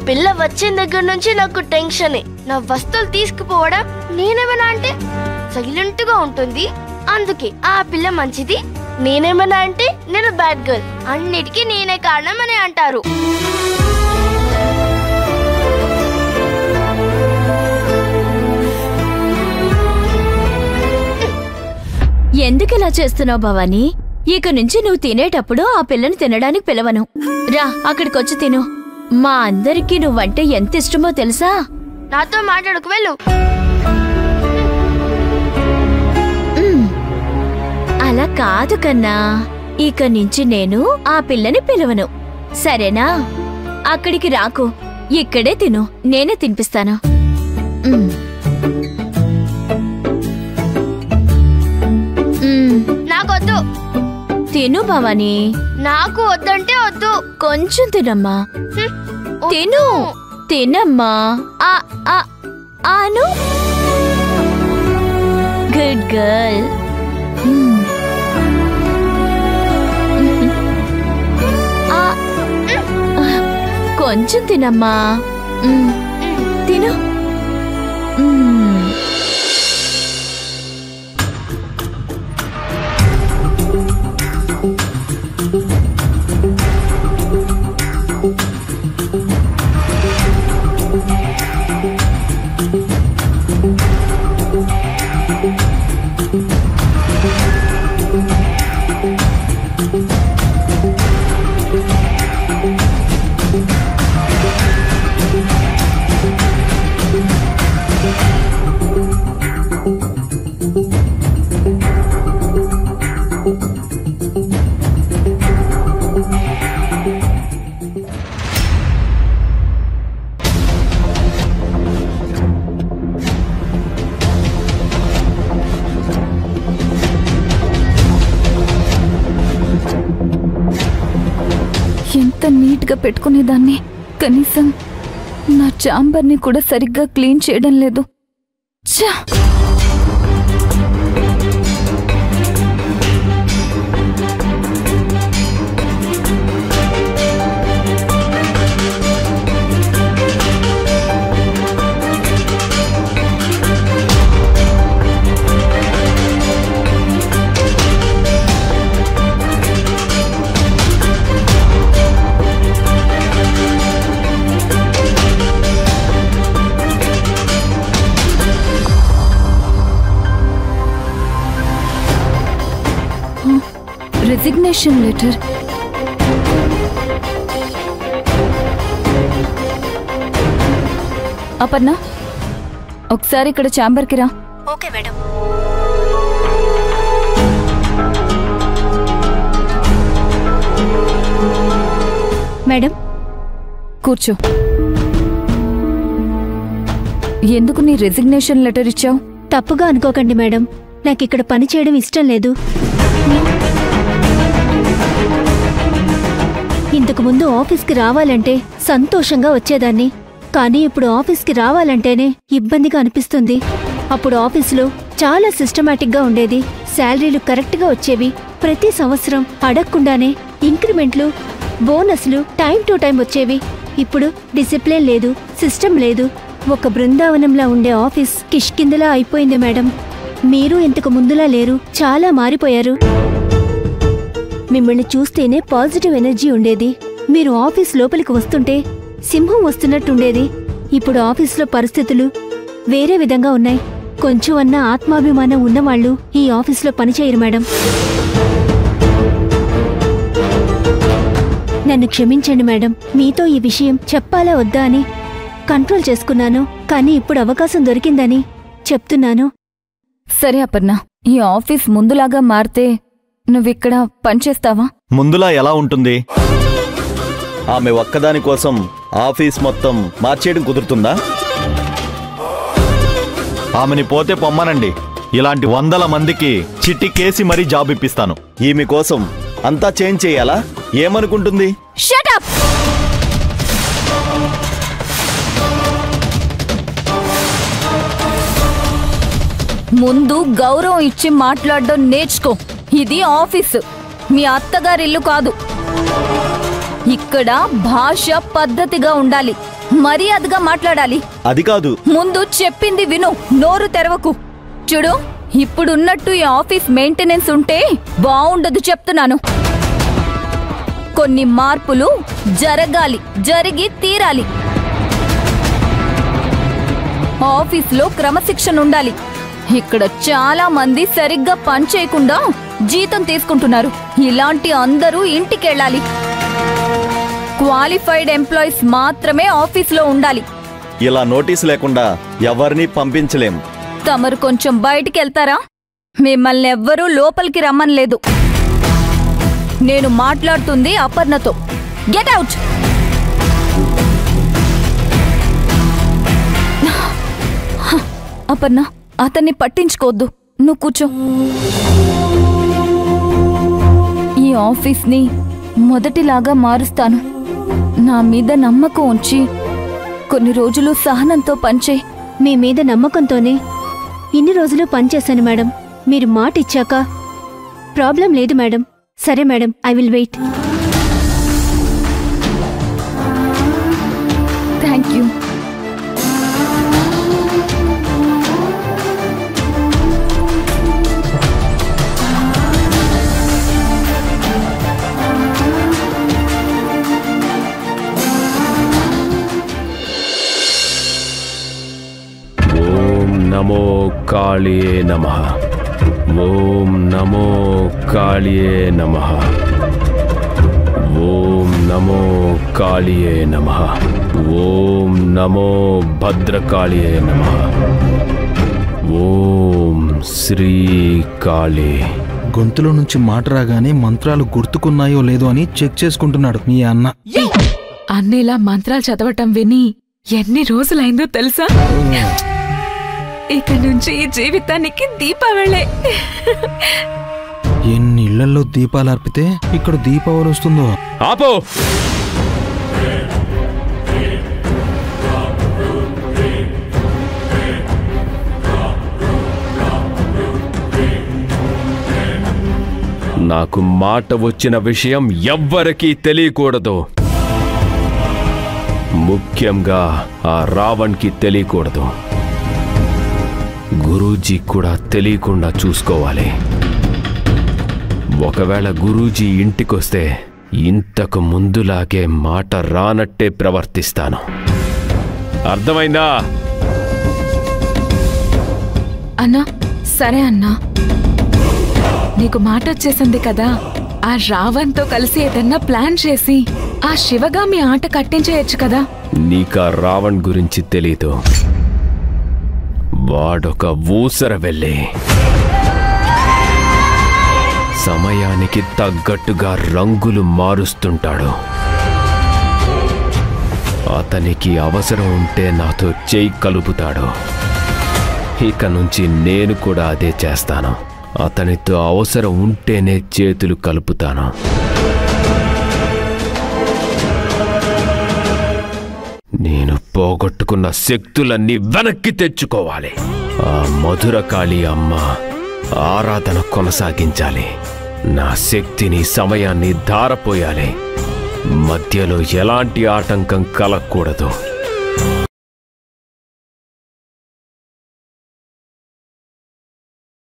పిల్ల వచ్చిన దగ్గర నుంచి నాకు టెన్షన్. నా వస్తువులు తీసుకుపోవడం నేనేమన్నా అంటే సైలెంట్ గా ఉంటుంది, అందుకే ఆ పిల్ల మంచిది. నేనేమన్నా అంటే నేను బ్యాడ్ గర్ల్, అన్నిటికీ నేనే కారణం అని అంటారు. ఎందుకిలా చేస్తున్నావు భవానీ? ఇక నుంచి నువ్వు తినేటప్పుడు ఆ పిల్లని తినడానికి పిలవను. రా అక్కడికొచ్చి తిను. మా అందరికీ నువ్వంటే ఎంత ఇష్టమో తెలుసా? నాతో మాట్లాడుకు వెళ్ళు. అలా కాదు కన్నా, ఇక నుంచి నేను ఆ పిల్లని పిలవను, సరేనా? అక్కడికి రాకు, ఇక్కడే తిను, నేనే తినిపిస్తాను. నాకొద్దు. తిను భవానీ. నాకు వద్దంటే వద్దు. కొంచెం తినమ్మా. తిను, తినమ్మా. ఆను గుడ్ గర్ల్. కొంచెం తినమ్మా. తిను. ఎంత నీట్గా పెట్టుకునేదాన్ని, కనీసం నా ఛాంబర్ని కూడా సరిగ్గా క్లీన్ చేయడం లేదు. ఛా! Resignation letter. అపర్ణ, ఒకసారి ఇక్కడ ఛాంబర్కి రా. Okay madam. మేడం కూర్చో. ఎందుకు నీ రెసిగ్నేషన్ లెటర్ ఇచ్చావు? తప్పుగా అనుకోకండి మేడం, నాకిక్కడ పని చేయడం ఇష్టం లేదు. ఇంతకు ముందు ఆఫీస్కి రావాలంటే సంతోషంగా వచ్చేదాన్ని, కానీ ఇప్పుడు ఆఫీస్కి రావాలంటేనే ఇబ్బందిగా అనిపిస్తుంది. అప్పుడు ఆఫీసులో చాలా సిస్టమాటిక్గా ఉండేది, శాలరీలు కరెక్ట్గా వచ్చేవి, ప్రతి సంవత్సరం అడగకుండానే ఇంక్రిమెంట్లు, బోనస్లు టైం టు టైం వచ్చేవి. ఇప్పుడు డిసిప్లిన్ లేదు, సిస్టమ్ లేదు, ఒక బృందావనంలా ఉండే ఆఫీస్ కిష్కిందలా అయిపోయింది మేడం. మీరు ఇంతకు ముందులా లేరు, చాలా మారిపోయారు. మిమ్మల్ని చూస్తేనే పాజిటివ్ ఎనర్జీ ఉండేది. మీరు ఆఫీస్ లోపలికి వస్తుంటే సింహం వస్తున్నట్టుండేది. ఇప్పుడు ఆఫీస్లో పరిస్థితులు వేరే విధంగా ఉన్నాయి. కొంచెం అన్న ఆత్మాభిమానం ఉన్నవాళ్లు ఈ ఆఫీస్లో పనిచేయరు మేడం. నన్ను క్షమించండి మేడం, మీతో ఈ విషయం చెప్పాలా వద్దా అని కంట్రోల్ చేసుకున్నాను, కానీ ఇప్పుడు అవకాశం దొరికిందని చెప్తున్నాను. సరే అపర్ణ, ఈ ఆఫీస్ ముందులాగా మారితే నువ్విక్కడ పనిచేస్తావా? ముందులా ఎలా ఉంటుంది? ఆమె ఒక్కదాని కోసం ఆఫీస్ మొత్తం మార్చేయడం కుదురుతుందా? ఆమెని పోతే పొమ్మనండి, ఇలాంటి 100 మందికి చిట్టి కేసి మరీ జాబ్ ఇప్పిస్తాను. ఈమె కోసం అంతా చేంజ్ చేయాలా? ఏమనుకుంటుంది? Shut up! ముందు గౌరవం ఇచ్చి మాట్లాడడం నేర్చుకో. ఇది ఆఫీసు, మీ అత్తగారిల్లు కాదు. ఇక్కడ భాష పద్ధతిగా ఉండాలి. మర్యాదగా మాట్లాడాలి. అది కాదు. ముందు చెప్పింది విను, నోరు తెరవకు. చూడు, ఇప్పుడున్నట్టు ఈ ఆఫీస్ మెయింటెనెన్స్ ఉంటే బావుండదు చెప్తున్నాను. కొన్ని మార్పులు జరగాలి, జరిగి తీరాలి. ఆఫీస్లో క్రమశిక్షణ ఉండాలి. ఇక్కడ చాలా మంది సరిగ్గా పని చేయకుండా జీతం తీసుకుంటున్నారు. ఇలాంటి అందరూ ఇంటికెళ్ళాలి. క్వాలిఫైడ్ ఎంప్లాయీస్ మాత్రమే ఆఫీస్లో ఉండాలి. ఇలా నోటీస్ లేకుండా ఎవరిని పంపించలేం. తమరు కొంచెం బయటికి వెళ్తారా? మిమ్మల్ని ఎవ్వరూ లోపలికి రమ్మనలేదు. నేను మాట్లాడుతుంది అపర్ణతో. Get out. అపర్ణ, అతన్ని పట్టించుకోవద్దు, నువ్వు కూర్చో. ఈ ఆఫీస్ని మొదటిలాగా మారుస్తాను. నా మీద నమ్మకం ఉంచి కొన్ని రోజులు సహనంతో పనిచేయి. మీ మీద నమ్మకంతోనే ఇన్ని రోజులు పనిచేశాను మేడం. మీరు మాట ఇచ్చాక ప్రాబ్లం లేదు మేడం. సరే madam, I will wait. Thank you. నమో కాళియే నమః. ఓం నమో కాళియే నమః. ఓం నమో కాళియే నమః. ఓం నమో భద్రకాళియే నమః. ఓం శ్రీ కాళీ. గొంతులో నుంచి మాట రాగానే మంత్రాలు గుర్తుకున్నాయో లేదో అని చెక్ చేసుకుంటున్నాడు మీ అన్న. అన్నిలా మంత్రాలు చదవటం విని ఎన్ని రోజులైందో తెలుసా? ఇక నుంచి ఈ జీవితానికి దీపావళే. ఎన్ని ఇళ్లలో దీపాలు అర్పితే ఇక్కడ దీపావళి వస్తుందో. ఆపో. నాకు మాట వచ్చిన విషయం ఎవ్వరికీ తెలియకూడదు. ముఖ్యంగా ఆ రావణ్కి తెలియకూడదు. గురూజీ కూడా తెలియకుండా చూసుకోవాలి. ఒకవేళ గురూజీ ఇంటికొస్తే ఇంతకు ముందులాగే మాట రానట్టే ప్రవర్తిస్తాను. అర్థమైందా? అన్నా, సరే అన్నా. నీకు మాట వచ్చేసింది కదా, ఆ రావణ్తో కలిసి ఏదన్నా ప్లాన్ చేసి ఆ శివగామి ఆట కట్టించేయచ్చు కదా. నీకా రావణ్ గురించి తెలీదు. వాడొక ఊసర వెళ్ళి సమయానికి తగ్గట్టుగా రంగులు మారుస్తుంటాడు. అతనికి అవసరం ఉంటే నాతో చేయి కలుపుతాడు. ఇక నుంచి నేను కూడా అదే చేస్తాను. అతనితో అవసరం ఉంటేనే చేతులు కలుపుతాను. నేను పోగొట్టుకున్న శక్తులన్నీ వెనక్కి తెచ్చుకోవాలి. ఆ మధురకాళి అమ్మ ఆరాధన కొనసాగించాలి. నా శక్తిని, సమయాన్ని ధారపోయాలి. మధ్యలో ఎలాంటి ఆటంకం కలగకూడదు.